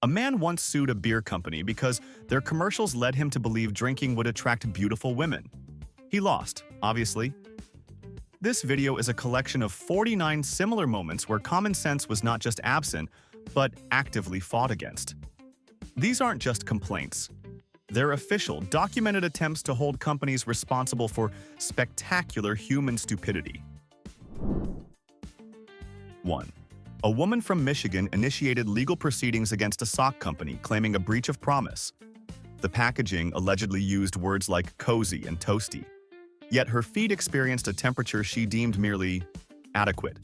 A man once sued a beer company because their commercials led him to believe drinking would attract beautiful women. He lost, obviously. This video is a collection of 49 similar moments where common sense was not just absent, but actively fought against. These aren't just complaints. They're official, documented attempts to hold companies responsible for spectacular human stupidity. 1. A woman from Michigan initiated legal proceedings against a sock company claiming a breach of promise. The packaging allegedly used words like cozy and toasty. Yet her feet experienced a temperature she deemed merely adequate.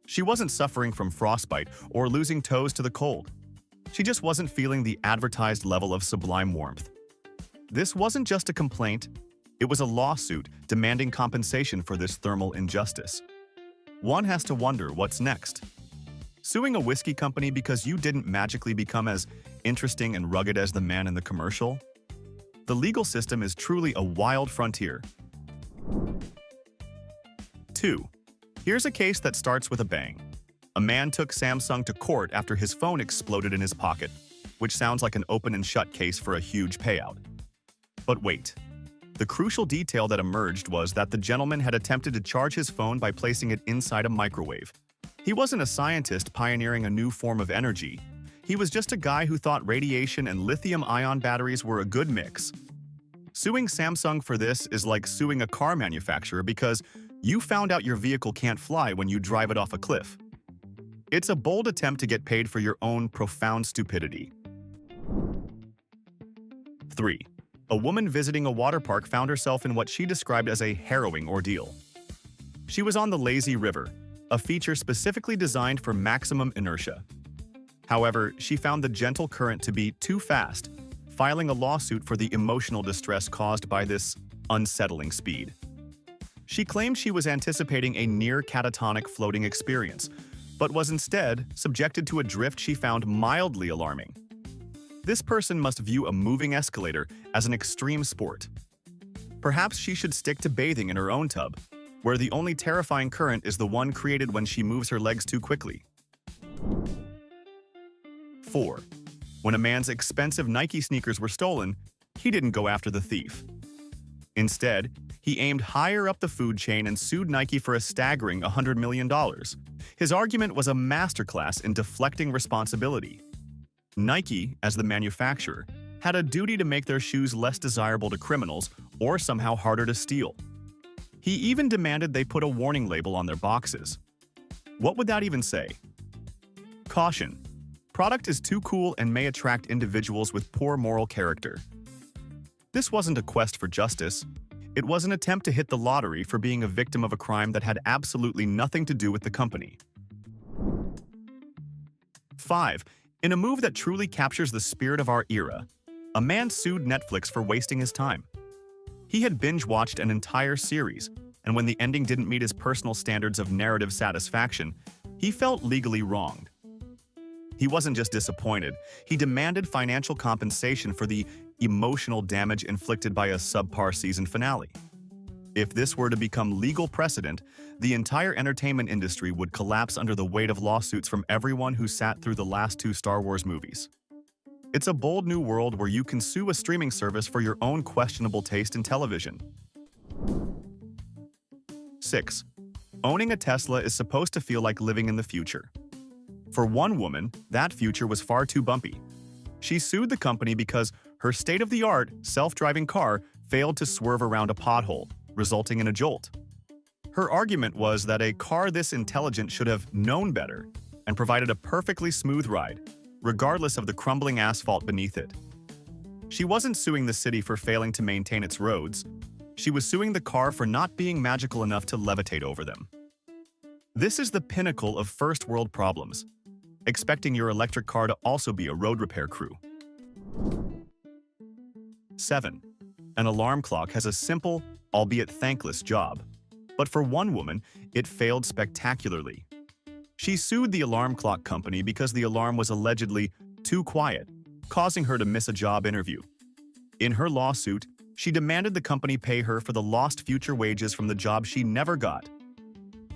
She wasn't suffering from frostbite or losing toes to the cold. She just wasn't feeling the advertised level of sublime warmth. This wasn't just a complaint, it was a lawsuit demanding compensation for this thermal injustice. One has to wonder what's next. Suing a whiskey company because you didn't magically become as interesting and rugged as the man in the commercial? The legal system is truly a wild frontier. 2. Here's a case that starts with a bang. A man took Samsung to court after his phone exploded in his pocket, which sounds like an open and shut case for a huge payout. But wait. The crucial detail that emerged was that the gentleman had attempted to charge his phone by placing it inside a microwave. He wasn't a scientist pioneering a new form of energy. He was just a guy who thought radiation and lithium-ion batteries were a good mix. Suing Samsung for this is like suing a car manufacturer because you found out your vehicle can't fly when you drive it off a cliff. It's a bold attempt to get paid for your own profound stupidity. 3. A woman visiting a water park found herself in what she described as a harrowing ordeal. She was on the lazy river, a feature specifically designed for maximum inertia. However, she found the gentle current to be too fast, filing a lawsuit for the emotional distress caused by this unsettling speed. She claimed she was anticipating a near catatonic floating experience, but was instead subjected to a drift she found mildly alarming. This person must view a moving escalator as an extreme sport. Perhaps she should stick to bathing in her own tub, where the only terrifying current is the one created when she moves her legs too quickly. 4. When a man's expensive Nike sneakers were stolen, he didn't go after the thief. Instead, he aimed higher up the food chain and sued Nike for a staggering $100 million. His argument was a masterclass in deflecting responsibility. Nike, as the manufacturer, had a duty to make their shoes less desirable to criminals or somehow harder to steal. He even demanded they put a warning label on their boxes. What would that even say? Caution. Product is too cool and may attract individuals with poor moral character. This wasn't a quest for justice. It was an attempt to hit the lottery for being a victim of a crime that had absolutely nothing to do with the company. 5. In a move that truly captures the spirit of our era, a man sued Netflix for wasting his time. He had binge-watched an entire series, and when the ending didn't meet his personal standards of narrative satisfaction, he felt legally wronged. He wasn't just disappointed, he demanded financial compensation for the emotional damage inflicted by a subpar season finale. If this were to become legal precedent, the entire entertainment industry would collapse under the weight of lawsuits from everyone who sat through the last 2 Star Wars movies. It's a bold new world where you can sue a streaming service for your own questionable taste in television. 6. Owning a Tesla is supposed to feel like living in the future. For one woman, that future was far too bumpy. She sued the company because her state-of-the-art, self-driving car failed to swerve around a pothole, resulting in a jolt. Her argument was that a car this intelligent should have known better and provided a perfectly smooth ride, regardless of the crumbling asphalt beneath it. She wasn't suing the city for failing to maintain its roads. She was suing the car for not being magical enough to levitate over them. This is the pinnacle of first-world problems, expecting your electric car to also be a road repair crew. 7. An alarm clock has a simple, albeit thankless job. But for one woman, it failed spectacularly. She sued the alarm clock company because the alarm was allegedly too quiet, causing her to miss a job interview. In her lawsuit, she demanded the company pay her for the lost future wages from the job she never got.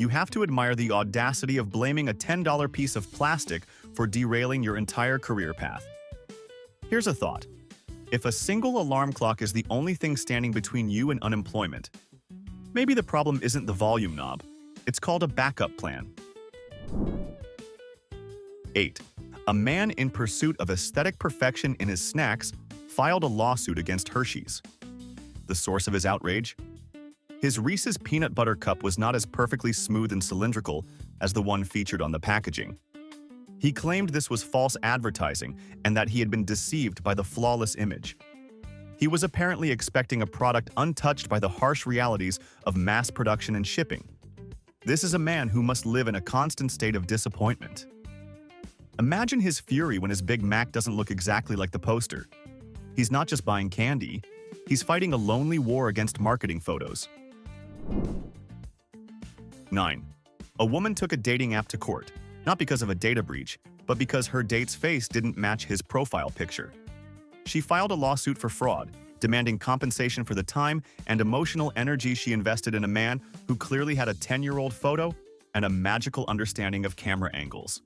You have to admire the audacity of blaming a $10 piece of plastic for derailing your entire career path. Here's a thought. If a single alarm clock is the only thing standing between you and unemployment, maybe the problem isn't the volume knob. It's called a backup plan. 8. A man in pursuit of aesthetic perfection in his snacks filed a lawsuit against Hershey's. The source of his outrage? His Reese's peanut butter cup was not as perfectly smooth and cylindrical as the one featured on the packaging. He claimed this was false advertising and that he had been deceived by the flawless image. He was apparently expecting a product untouched by the harsh realities of mass production and shipping. This is a man who must live in a constant state of disappointment. Imagine his fury when his Big Mac doesn't look exactly like the poster. He's not just buying candy, he's fighting a lonely war against marketing photos. 9. A woman took a dating app to court, not because of a data breach, but because her date's face didn't match his profile picture. She filed a lawsuit for fraud, demanding compensation for the time and emotional energy she invested in a man who clearly had a 10-year-old photo and a magical understanding of camera angles.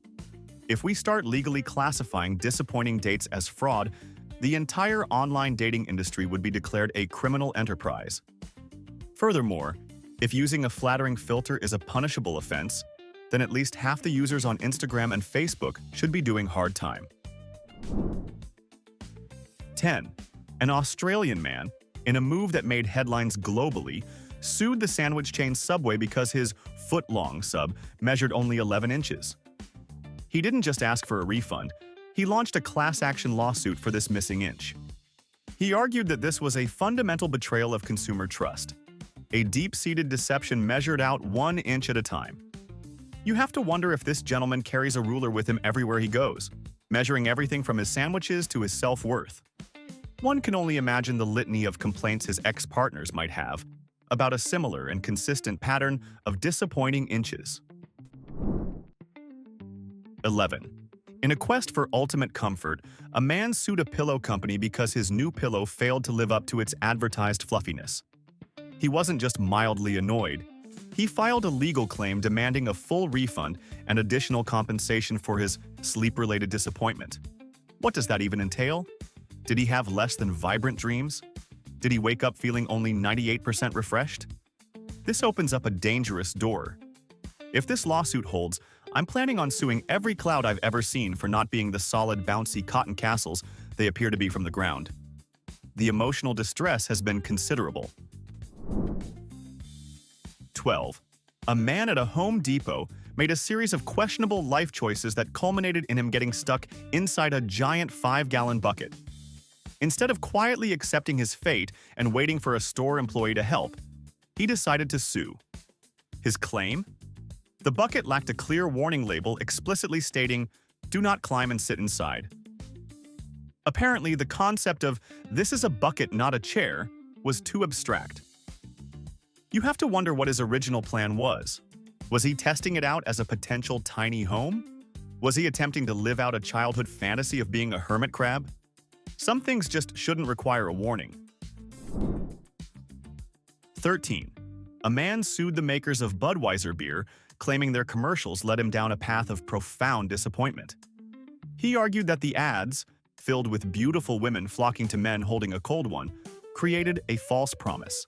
If we start legally classifying disappointing dates as fraud, the entire online dating industry would be declared a criminal enterprise. Furthermore, if using a flattering filter is a punishable offense, then at least half the users on Instagram and Facebook should be doing hard time. 10. An Australian man, in a move that made headlines globally, sued the sandwich chain Subway because his foot-long sub measured only 11 inches. He didn't just ask for a refund, he launched a class-action lawsuit for this missing inch. He argued that this was a fundamental betrayal of consumer trust, a deep-seated deception measured out 1 inch at a time. You have to wonder if this gentleman carries a ruler with him everywhere he goes, measuring everything from his sandwiches to his self-worth. One can only imagine the litany of complaints his ex-partners might have about a similar and consistent pattern of disappointing inches. 11. In a quest for ultimate comfort, a man sued a pillow company because his new pillow failed to live up to its advertised fluffiness. He wasn't just mildly annoyed. He filed a legal claim demanding a full refund and additional compensation for his sleep-related disappointment. What does that even entail? Did he have less than vibrant dreams? Did he wake up feeling only 98% refreshed? This opens up a dangerous door. If this lawsuit holds, I'm planning on suing every cloud I've ever seen for not being the solid, bouncy cotton castles they appear to be from the ground. The emotional distress has been considerable. 12. A man at a Home Depot made a series of questionable life choices that culminated in him getting stuck inside a giant 5-gallon bucket. Instead of quietly accepting his fate and waiting for a store employee to help, he decided to sue. His claim? The bucket lacked a clear warning label explicitly stating, "Do not climb and sit inside." Apparently, the concept of "this is a bucket, not a chair" was too abstract. You have to wonder what his original plan was. Was he testing it out as a potential tiny home? Was he attempting to live out a childhood fantasy of being a hermit crab? Some things just shouldn't require a warning. 13. A man sued the makers of Budweiser beer, claiming their commercials led him down a path of profound disappointment. He argued that the ads, filled with beautiful women flocking to men holding a cold one, created a false promise.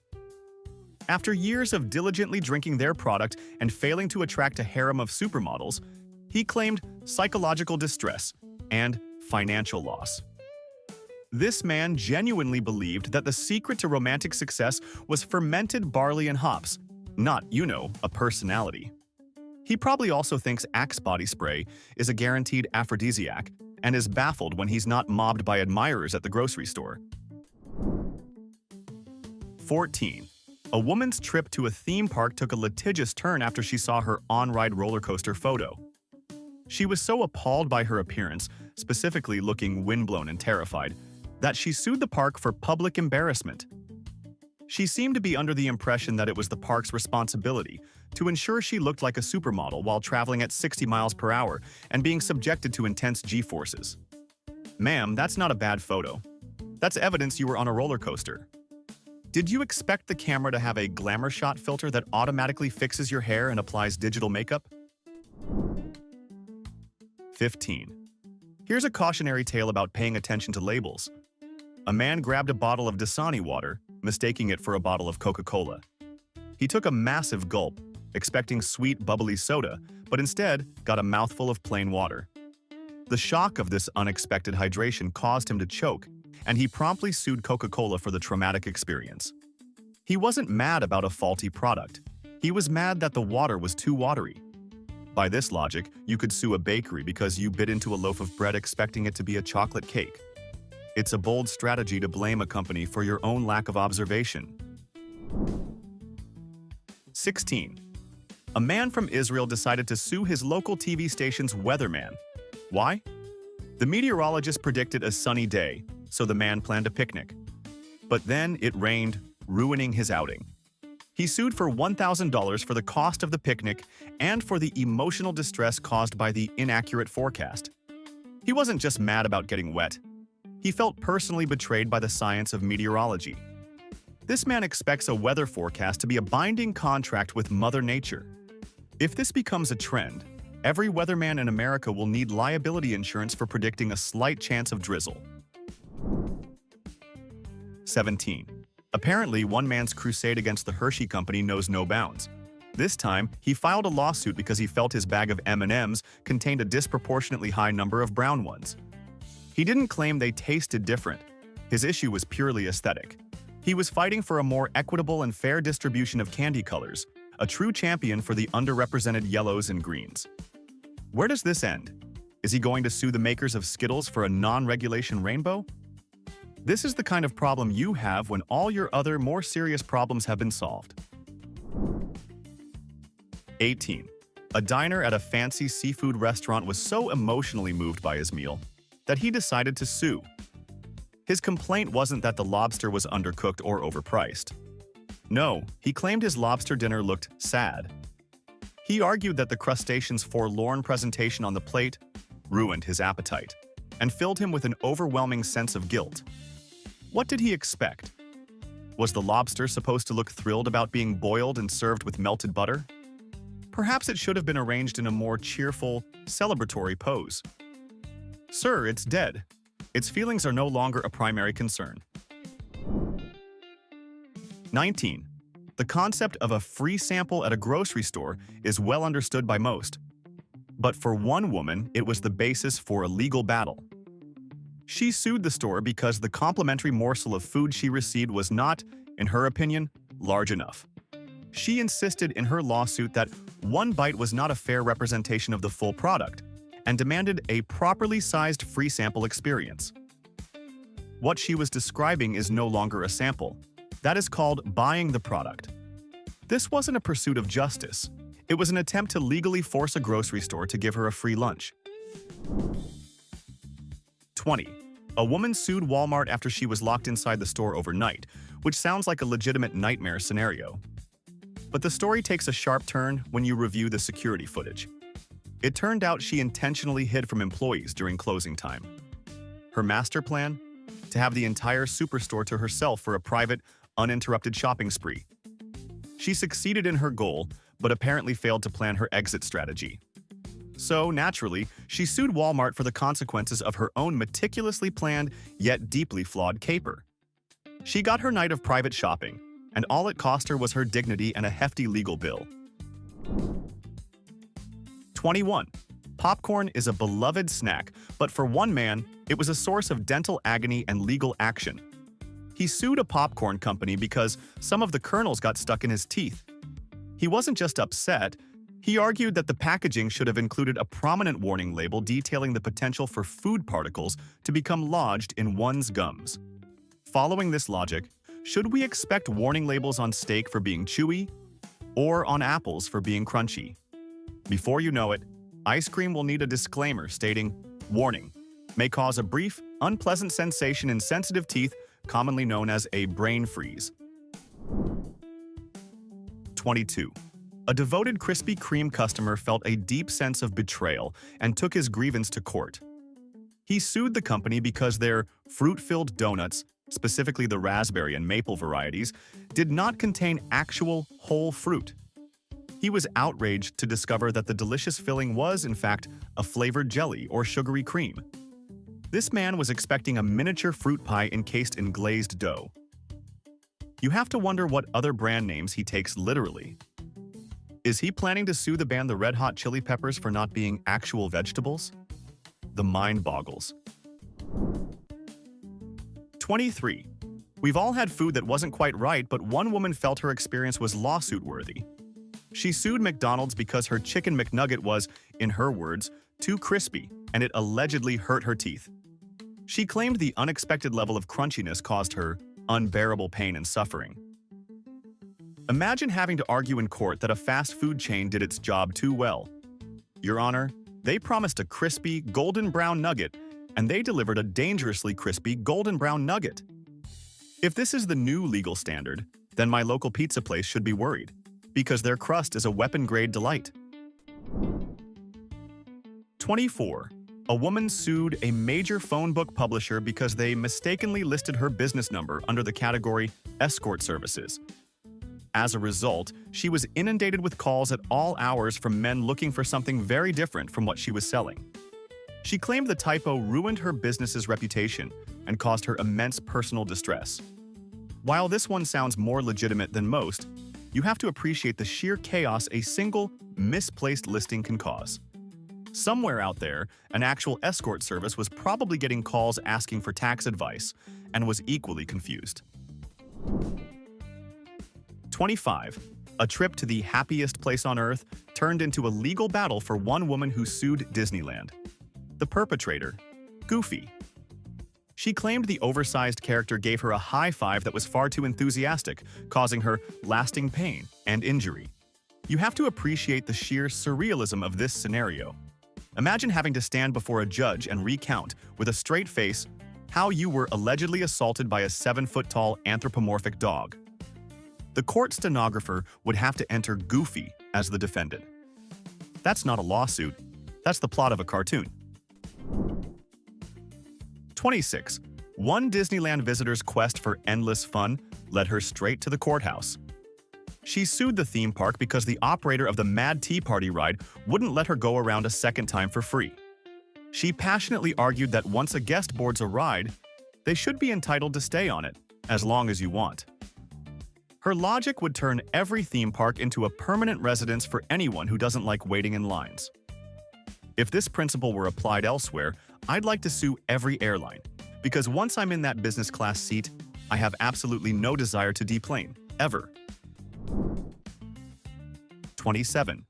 After years of diligently drinking their product and failing to attract a harem of supermodels, he claimed psychological distress and financial loss. This man genuinely believed that the secret to romantic success was fermented barley and hops, not, a personality. He probably also thinks Axe body spray is a guaranteed aphrodisiac and is baffled when he's not mobbed by admirers at the grocery store. 14. A woman's trip to a theme park took a litigious turn after she saw her on-ride roller coaster photo. She was so appalled by her appearance, specifically looking windblown and terrified, that she sued the park for public embarrassment. She seemed to be under the impression that it was the park's responsibility to ensure she looked like a supermodel while traveling at 60 miles per hour and being subjected to intense G-forces. Ma'am, that's not a bad photo. That's evidence you were on a roller coaster. Did you expect the camera to have a glamour shot filter that automatically fixes your hair and applies digital makeup? 15. Here's a cautionary tale about paying attention to labels. A man grabbed a bottle of Dasani water, mistaking it for a bottle of Coca-Cola. He took a massive gulp, expecting sweet, bubbly soda, but instead got a mouthful of plain water. The shock of this unexpected hydration caused him to choke, and he promptly sued Coca-Cola for the traumatic experience. He wasn't mad about a faulty product. He was mad that the water was too watery. By this logic, you could sue a bakery because you bit into a loaf of bread expecting it to be a chocolate cake. It's a bold strategy to blame a company for your own lack of observation. 16. A man from Israel decided to sue his local TV station's weatherman. Why? The meteorologist predicted a sunny day, so the man planned a picnic. But then it rained, ruining his outing. He sued for $1,000 for the cost of the picnic and for the emotional distress caused by the inaccurate forecast. He wasn't just mad about getting wet. He felt personally betrayed by the science of meteorology. This man expects a weather forecast to be a binding contract with Mother Nature. If this becomes a trend, every weatherman in America will need liability insurance for predicting a slight chance of drizzle. 17. Apparently, one man's crusade against the Hershey Company knows no bounds. This time, he filed a lawsuit because he felt his bag of M&Ms contained a disproportionately high number of brown ones. He didn't claim they tasted different. His issue was purely aesthetic. He was fighting for a more equitable and fair distribution of candy colors, a true champion for the underrepresented yellows and greens. Where does this end? Is he going to sue the makers of Skittles for a non-regulation rainbow? This is the kind of problem you have when all your other, more serious problems have been solved. 18. A diner at a fancy seafood restaurant was so emotionally moved by his meal that he decided to sue. His complaint wasn't that the lobster was undercooked or overpriced. No, he claimed his lobster dinner looked sad. He argued that the crustacean's forlorn presentation on the plate ruined his appetite and filled him with an overwhelming sense of guilt. What did he expect? Was the lobster supposed to look thrilled about being boiled and served with melted butter? Perhaps it should have been arranged in a more cheerful, celebratory pose. Sir, it's dead. Its feelings are no longer a primary concern. 19. The concept of a free sample at a grocery store is well understood by most. But for one woman, it was the basis for a legal battle. She sued the store because the complimentary morsel of food she received was not, in her opinion, large enough. She insisted in her lawsuit that one bite was not a fair representation of the full product and demanded a properly sized free sample experience. What she was describing is no longer a sample. That is called buying the product. This wasn't a pursuit of justice. It was an attempt to legally force a grocery store to give her a free lunch. 20. A woman sued Walmart after she was locked inside the store overnight, which sounds like a legitimate nightmare scenario. But the story takes a sharp turn when you review the security footage. It turned out she intentionally hid from employees during closing time. Her master plan? To have the entire superstore to herself for a private, uninterrupted shopping spree. She succeeded in her goal, but apparently failed to plan her exit strategy. So, naturally, she sued Walmart for the consequences of her own meticulously planned, yet deeply flawed caper. She got her night of private shopping, and all it cost her was her dignity and a hefty legal bill. 21. Popcorn is a beloved snack, but for one man, it was a source of dental agony and legal action. He sued a popcorn company because some of the kernels got stuck in his teeth. He wasn't just upset. He argued that the packaging should have included a prominent warning label detailing the potential for food particles to become lodged in one's gums. Following this logic, should we expect warning labels on steak for being chewy or on apples for being crunchy? Before you know it, ice cream will need a disclaimer stating, "Warning, may cause a brief, unpleasant sensation in sensitive teeth, commonly known as a brain freeze." 22. A devoted Krispy Kreme customer felt a deep sense of betrayal and took his grievance to court. He sued the company because their fruit-filled donuts, specifically the raspberry and maple varieties, did not contain actual whole fruit. He was outraged to discover that the delicious filling was, in fact, a flavored jelly or sugary cream. This man was expecting a miniature fruit pie encased in glazed dough. You have to wonder what other brand names he takes literally. Is he planning to sue the band the Red Hot Chili Peppers for not being actual vegetables? The mind boggles. 23. We've all had food that wasn't quite right, but one woman felt her experience was lawsuit-worthy. She sued McDonald's because her Chicken McNugget was, in her words, too crispy, and it allegedly hurt her teeth. She claimed the unexpected level of crunchiness caused her unbearable pain and suffering. Imagine having to argue in court that a fast food chain did its job too well. Your Honor, they promised a crispy, golden brown nugget, and they delivered a dangerously crispy, golden brown nugget. If this is the new legal standard, then my local pizza place should be worried, because their crust is a weapon-grade delight. 24. A woman sued a major phone book publisher because they mistakenly listed her business number under the category escort services. As a result, she was inundated with calls at all hours from men looking for something very different from what she was selling. She claimed the typo ruined her business's reputation and caused her immense personal distress. While this one sounds more legitimate than most, you have to appreciate the sheer chaos a single, misplaced listing can cause. Somewhere out there, an actual escort service was probably getting calls asking for tax advice and was equally confused. 25. A trip to the happiest place on earth turned into a legal battle for one woman who sued Disneyland. The perpetrator, Goofy. She claimed the oversized character gave her a high five that was far too enthusiastic, causing her lasting pain and injury. You have to appreciate the sheer surrealism of this scenario. Imagine having to stand before a judge and recount, with a straight face, how you were allegedly assaulted by a 7-foot-tall anthropomorphic dog. The court stenographer would have to enter Goofy as the defendant. That's not a lawsuit. That's the plot of a cartoon. 26. One Disneyland visitor's quest for endless fun led her straight to the courthouse. She sued the theme park because the operator of the Mad Tea Party ride wouldn't let her go around a second time for free. She passionately argued that once a guest boards a ride, they should be entitled to stay on it, as long as you want. Her logic would turn every theme park into a permanent residence for anyone who doesn't like waiting in lines. If this principle were applied elsewhere, I'd like to sue every airline, because once I'm in that business class seat, I have absolutely no desire to deplane, ever. 27.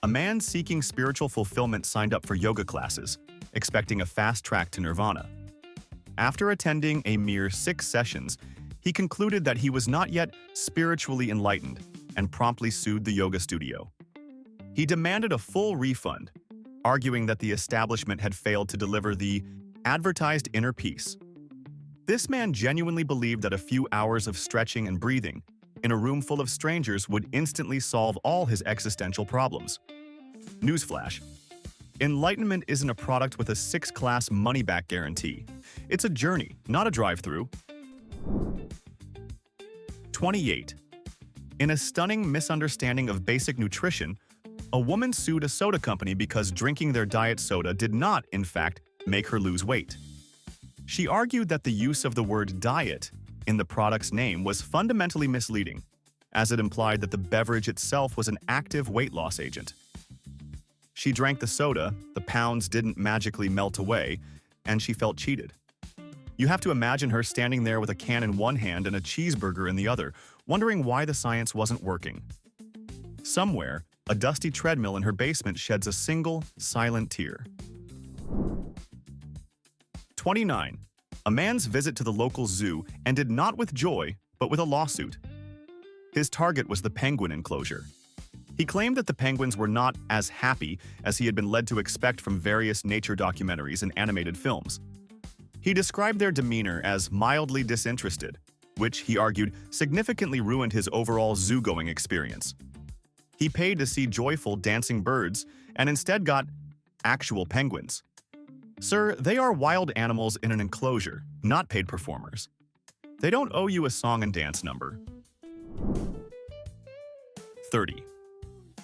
A man seeking spiritual fulfillment signed up for yoga classes, expecting a fast track to nirvana. After attending a mere 6 sessions, he concluded that he was not yet spiritually enlightened and promptly sued the yoga studio. He demanded a full refund, arguing that the establishment had failed to deliver the advertised inner peace. This man genuinely believed that a few hours of stretching and breathing in a room full of strangers would instantly solve all his existential problems. Newsflash: enlightenment isn't a product with a 6-class money-back guarantee. It's a journey, not a drive-through. 28. In a stunning misunderstanding of basic nutrition, a woman sued a soda company because drinking their diet soda did not, in fact, make her lose weight. She argued that the use of the word diet in the product's name was fundamentally misleading, as it implied that the beverage itself was an active weight loss agent. She drank the soda, the pounds didn't magically melt away, and she felt cheated. You have to imagine her standing there with a can in one hand and a cheeseburger in the other, wondering why the science wasn't working. Somewhere, a dusty treadmill in her basement sheds a single, silent tear. 29. A man's visit to the local zoo ended not with joy, but with a lawsuit. His target was the penguin enclosure. He claimed that the penguins were not as happy as he had been led to expect from various nature documentaries and animated films. He described their demeanor as mildly disinterested, which, he argued, significantly ruined his overall zoo-going experience. He paid to see joyful, dancing birds and instead got actual penguins. Sir, they are wild animals in an enclosure, not paid performers. They don't owe you a song and dance number. 30.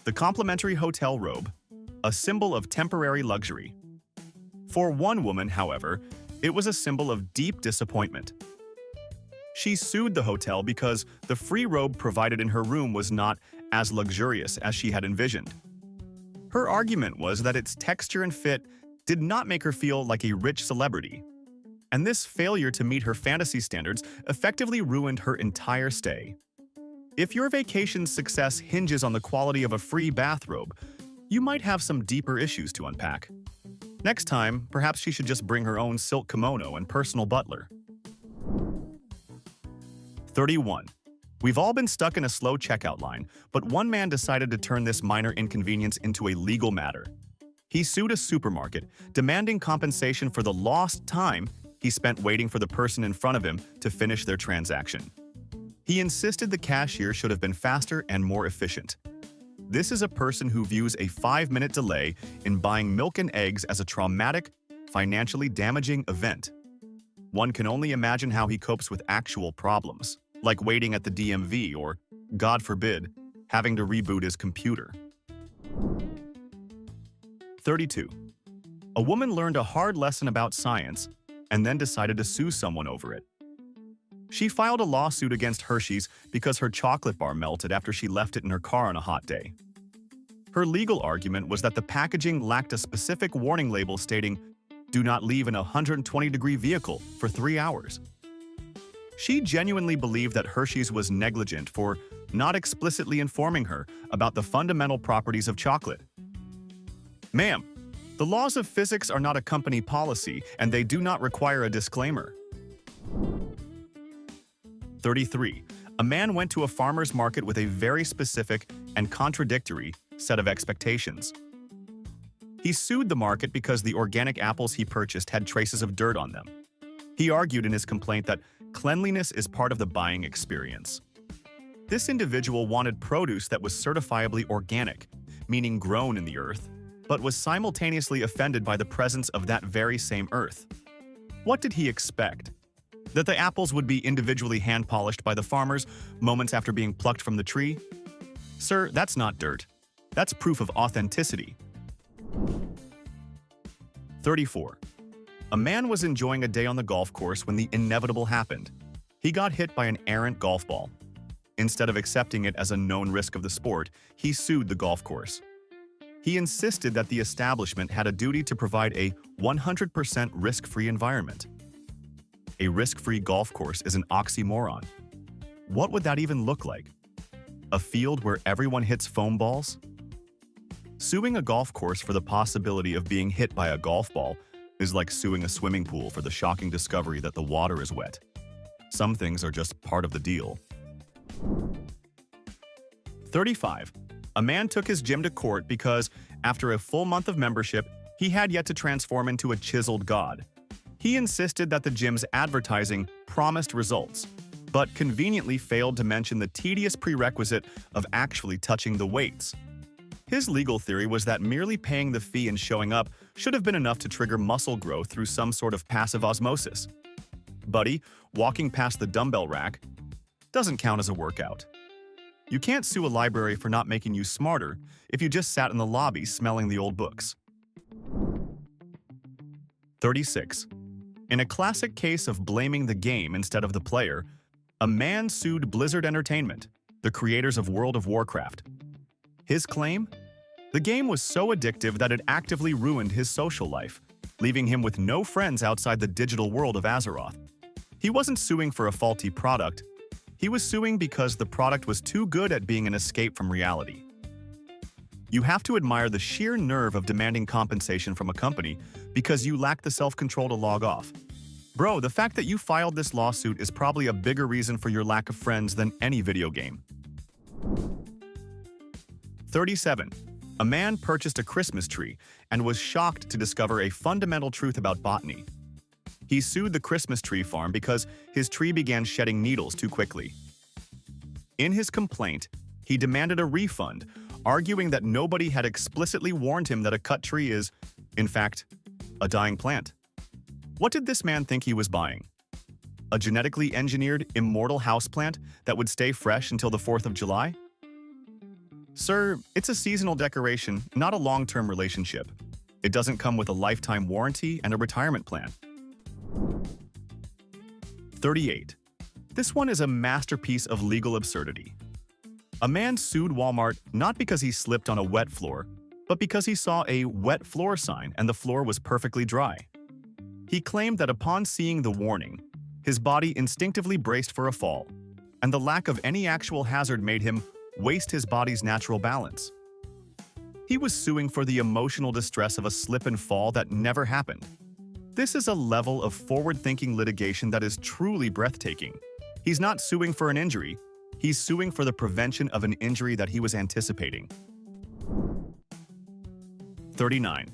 The The complimentary hotel robe, a symbol of temporary luxury. For one woman, however, it was a symbol of deep disappointment. She sued the hotel because the free robe provided in her room was not as luxurious as she had envisioned. Her argument was that its texture and fit did not make her feel like a rich celebrity, and this failure to meet her fantasy standards effectively ruined her entire stay. If your vacation's success hinges on the quality of a free bathrobe, you might have some deeper issues to unpack. Next time, perhaps she should just bring her own silk kimono and personal butler. 31. We've all been stuck in a slow checkout line, but one man decided to turn this minor inconvenience into a legal matter. He sued a supermarket, demanding compensation for the lost time he spent waiting for the person in front of him to finish their transaction. He insisted the cashier should have been faster and more efficient. This is a person who views a 5-minute delay in buying milk and eggs as a traumatic, financially damaging event. One can only imagine how he copes with actual problems, like waiting at the DMV or, God forbid, having to reboot his computer. 32. A woman learned a hard lesson about science and then decided to sue someone over it. She filed a lawsuit against Hershey's because her chocolate bar melted after she left it in her car on a hot day. Her legal argument was that the packaging lacked a specific warning label stating, "Do not leave in a 120-degree vehicle for 3 hours." She genuinely believed that Hershey's was negligent for not explicitly informing her about the fundamental properties of chocolate. Ma'am, the laws of physics are not a company policy, and they do not require a disclaimer. 33. A man went to a farmer's market with a very specific and contradictory set of expectations. He sued the market because the organic apples he purchased had traces of dirt on them. He argued in his complaint that cleanliness is part of the buying experience. This individual wanted produce that was certifiably organic, meaning grown in the earth, but was simultaneously offended by the presence of that very same earth. What did he expect? That the apples would be individually hand-polished by the farmers moments after being plucked from the tree? Sir, that's not dirt. That's proof of authenticity. 34. A man was enjoying a day on the golf course when the inevitable happened. He got hit by an errant golf ball. Instead of accepting it as a known risk of the sport, he sued the golf course. He insisted that the establishment had a duty to provide a 100% risk-free environment. A risk-free golf course is an oxymoron. What would that even look like? A field where everyone hits foam balls? Suing a golf course for the possibility of being hit by a golf ball is like suing a swimming pool for the shocking discovery that the water is wet. Some things are just part of the deal. 35. A man took his gym to court because, after a full month of membership, he had yet to transform into a chiseled god. He insisted that the gym's advertising promised results, but conveniently failed to mention the tedious prerequisite of actually touching the weights. His legal theory was that merely paying the fee and showing up should have been enough to trigger muscle growth through some sort of passive osmosis. Buddy, walking past the dumbbell rack doesn't count as a workout. You can't sue a library for not making you smarter if you just sat in the lobby smelling the old books. 36. In a classic case of blaming the game instead of the player, a man sued Blizzard Entertainment, the creators of World of Warcraft. His claim? The game was so addictive that it actively ruined his social life, leaving him with no friends outside the digital world of Azeroth. He wasn't suing for a faulty product. He was suing because the product was too good at being an escape from reality. You have to admire the sheer nerve of demanding compensation from a company because you lack the self-control to log off. Bro, the fact that you filed this lawsuit is probably a bigger reason for your lack of friends than any video game. 37. A man purchased a Christmas tree and was shocked to discover a fundamental truth about botany. He sued the Christmas tree farm because his tree began shedding needles too quickly. In his complaint, he demanded a refund, arguing that nobody had explicitly warned him that a cut tree is, in fact, a dying plant. What did this man think he was buying? A genetically engineered, immortal houseplant that would stay fresh until the 4th of July? Sir, it's a seasonal decoration, not a long-term relationship. It doesn't come with a lifetime warranty and a retirement plan. 38. This one is a masterpiece of legal absurdity. A man sued Walmart not because he slipped on a wet floor, but because he saw a wet floor sign and the floor was perfectly dry. He claimed that upon seeing the warning, his body instinctively braced for a fall, and the lack of any actual hazard made him waste his body's natural balance. He was suing for the emotional distress of a slip and fall that never happened. This is a level of forward-thinking litigation that is truly breathtaking. He's not suing for an injury, he's suing for the prevention of an injury that he was anticipating. 39.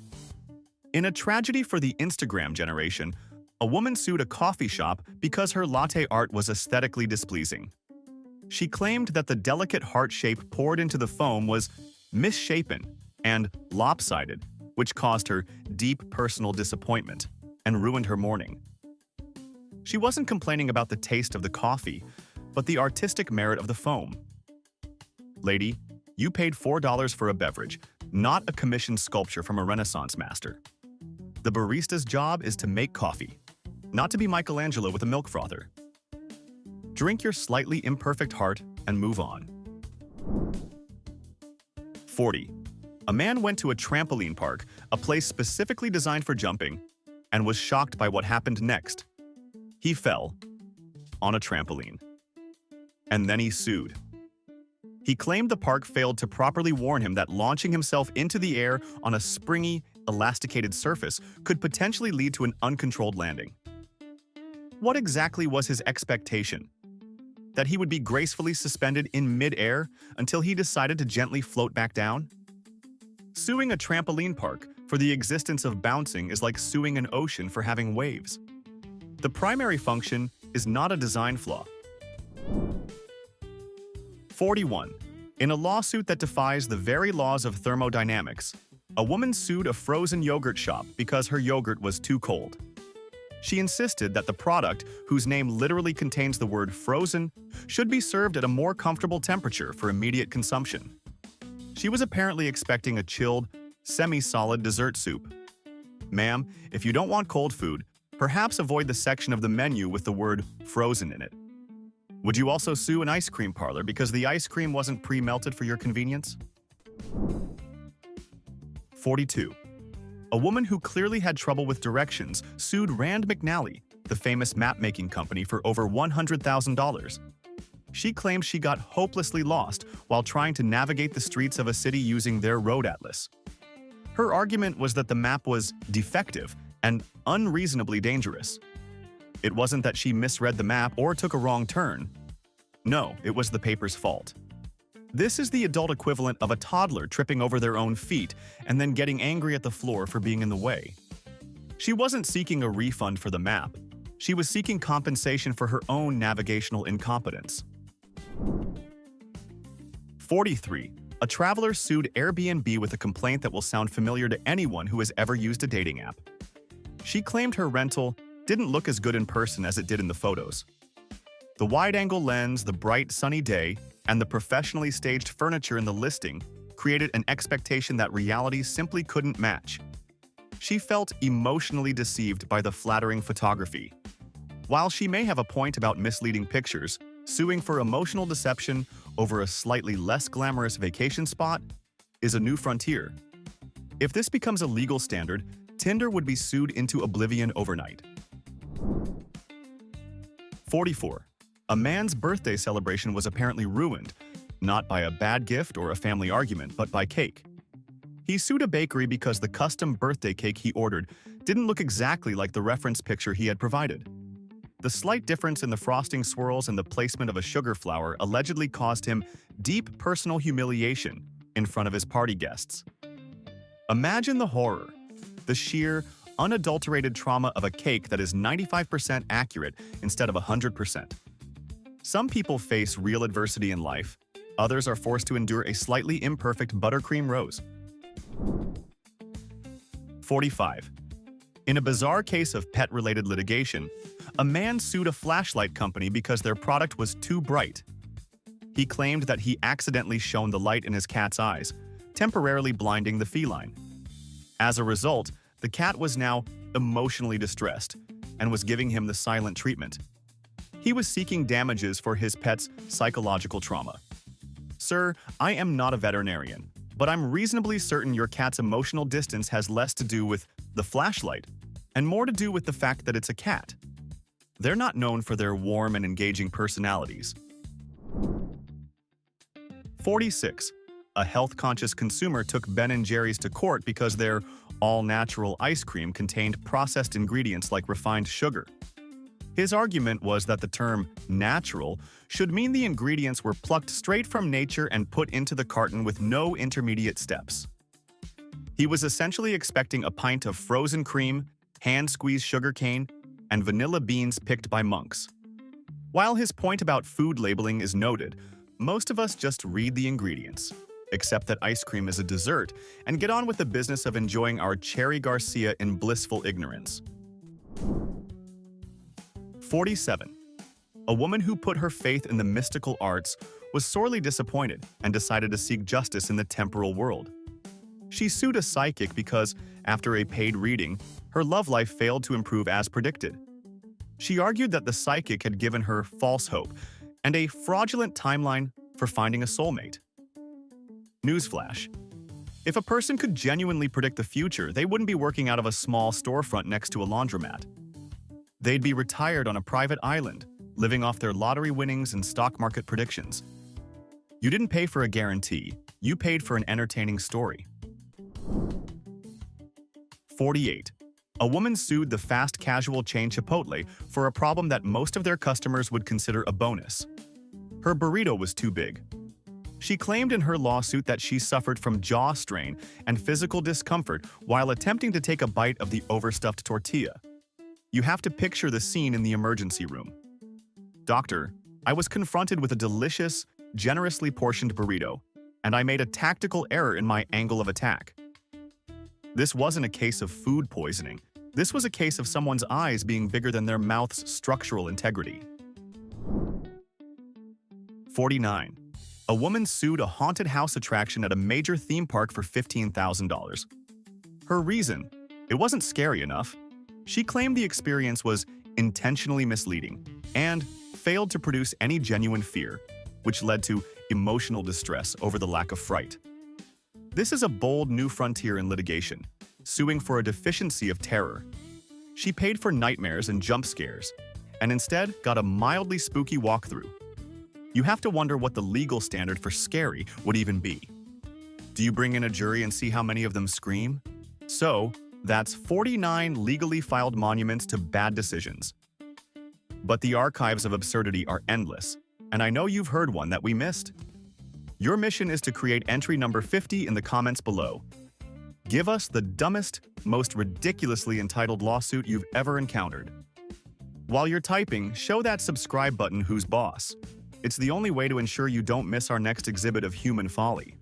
In a tragedy for the Instagram generation, a woman sued a coffee shop because her latte art was aesthetically displeasing. She claimed that the delicate heart shape poured into the foam was misshapen and lopsided, which caused her deep personal disappointment and ruined her morning. She wasn't complaining about the taste of the coffee, but the artistic merit of the foam. Lady, you paid $4 for a beverage, not a commissioned sculpture from a Renaissance master. The barista's job is to make coffee, not to be Michelangelo with a milk frother. Drink your slightly imperfect heart and move on. 40. A man went to a trampoline park, a place specifically designed for jumping, and was shocked by what happened next. He fell on a trampoline. And then he sued. He claimed the park failed to properly warn him that launching himself into the air on a springy, elasticated surface could potentially lead to an uncontrolled landing. What exactly was his expectation? That he would be gracefully suspended in mid-air until he decided to gently float back down? Suing a trampoline park for the existence of bouncing is like suing an ocean for having waves. The primary function is not a design flaw. 41. In a lawsuit that defies the very laws of thermodynamics, a woman sued a frozen yogurt shop because her yogurt was too cold. She insisted that the product, whose name literally contains the word frozen, should be served at a more comfortable temperature for immediate consumption. She was apparently expecting a chilled, semi-solid dessert soup. Ma'am, if you don't want cold food, perhaps avoid the section of the menu with the word frozen in it. Would you also sue an ice cream parlor because the ice cream wasn't pre-melted for your convenience? 42. A woman who clearly had trouble with directions sued Rand McNally, the famous map-making company, for over $100,000. She claimed she got hopelessly lost while trying to navigate the streets of a city using their road atlas. Her argument was that the map was defective and unreasonably dangerous. It wasn't that she misread the map or took a wrong turn. No, it was the paper's fault. This is the adult equivalent of a toddler tripping over their own feet and then getting angry at the floor for being in the way. She wasn't seeking a refund for the map. She was seeking compensation for her own navigational incompetence. 43. A traveler sued Airbnb with a complaint that will sound familiar to anyone who has ever used a dating app. She claimed her rental didn't look as good in person as it did in the photos. The wide-angle lens, the bright, sunny day, and the professionally staged furniture in the listing created an expectation that reality simply couldn't match. She felt emotionally deceived by the flattering photography. While she may have a point about misleading pictures, suing for emotional deception over a slightly less glamorous vacation spot is a new frontier. If this becomes a legal standard, Tinder would be sued into oblivion overnight. 44. A man's birthday celebration was apparently ruined, not by a bad gift or a family argument, but by cake. He sued a bakery because the custom birthday cake he ordered didn't look exactly like the reference picture he had provided. The slight difference in the frosting swirls and the placement of a sugar flower allegedly caused him deep personal humiliation in front of his party guests. Imagine the horror, the sheer, unadulterated trauma of a cake that is 95% accurate instead of 100%. Some people face real adversity in life. Others are forced to endure a slightly imperfect buttercream rose. 45. In a bizarre case of pet-related litigation, a man sued a flashlight company because their product was too bright. He claimed that he accidentally shone the light in his cat's eyes, temporarily blinding the feline. As a result, the cat was now emotionally distressed and was giving him the silent treatment. He was seeking damages for his pet's psychological trauma. Sir, I am not a veterinarian, but I'm reasonably certain your cat's emotional distance has less to do with the flashlight and more to do with the fact that it's a cat. They're not known for their warm and engaging personalities. 46. A health-conscious consumer took Ben & Jerry's to court because their all-natural ice cream contained processed ingredients like refined sugar. His argument was that the term natural should mean the ingredients were plucked straight from nature and put into the carton with no intermediate steps. He was essentially expecting a pint of frozen cream, hand-squeezed sugar cane, and vanilla beans picked by monks. While his point about food labeling is noted, most of us just read the ingredients, accept that ice cream is a dessert, and get on with the business of enjoying our Cherry Garcia in blissful ignorance. 47. A woman who put her faith in the mystical arts was sorely disappointed and decided to seek justice in the temporal world. She sued a psychic because, after a paid reading, her love life failed to improve as predicted. She argued that the psychic had given her false hope and a fraudulent timeline for finding a soulmate. Newsflash: if a person could genuinely predict the future, they wouldn't be working out of a small storefront next to a laundromat. They'd be retired on a private island, living off their lottery winnings and stock market predictions. You didn't pay for a guarantee, you paid for an entertaining story. 48. A woman sued the fast casual chain Chipotle for a problem that most of their customers would consider a bonus. Her burrito was too big. She claimed in her lawsuit that she suffered from jaw strain and physical discomfort while attempting to take a bite of the overstuffed tortilla. You have to picture the scene in the emergency room. Doctor, I was confronted with a delicious, generously portioned burrito, and I made a tactical error in my angle of attack. This wasn't a case of food poisoning. This was a case of someone's eyes being bigger than their mouth's structural integrity. 49. A woman sued a haunted house attraction at a major theme park for $15,000. Her reason? It wasn't scary enough. She claimed the experience was intentionally misleading and failed to produce any genuine fear, which led to emotional distress over the lack of fright. This is a bold new frontier in litigation, suing for a deficiency of terror. She paid for nightmares and jump scares, and instead got a mildly spooky walkthrough. You have to wonder what the legal standard for scary would even be. Do you bring in a jury and see how many of them scream? So, that's 49 legally filed monuments to bad decisions. But the archives of absurdity are endless, and I know you've heard one that we missed. Your mission is to create entry number 50 in the comments below. Give us the dumbest, most ridiculously entitled lawsuit you've ever encountered. While you're typing, show that subscribe button who's boss. It's the only way to ensure you don't miss our next exhibit of human folly.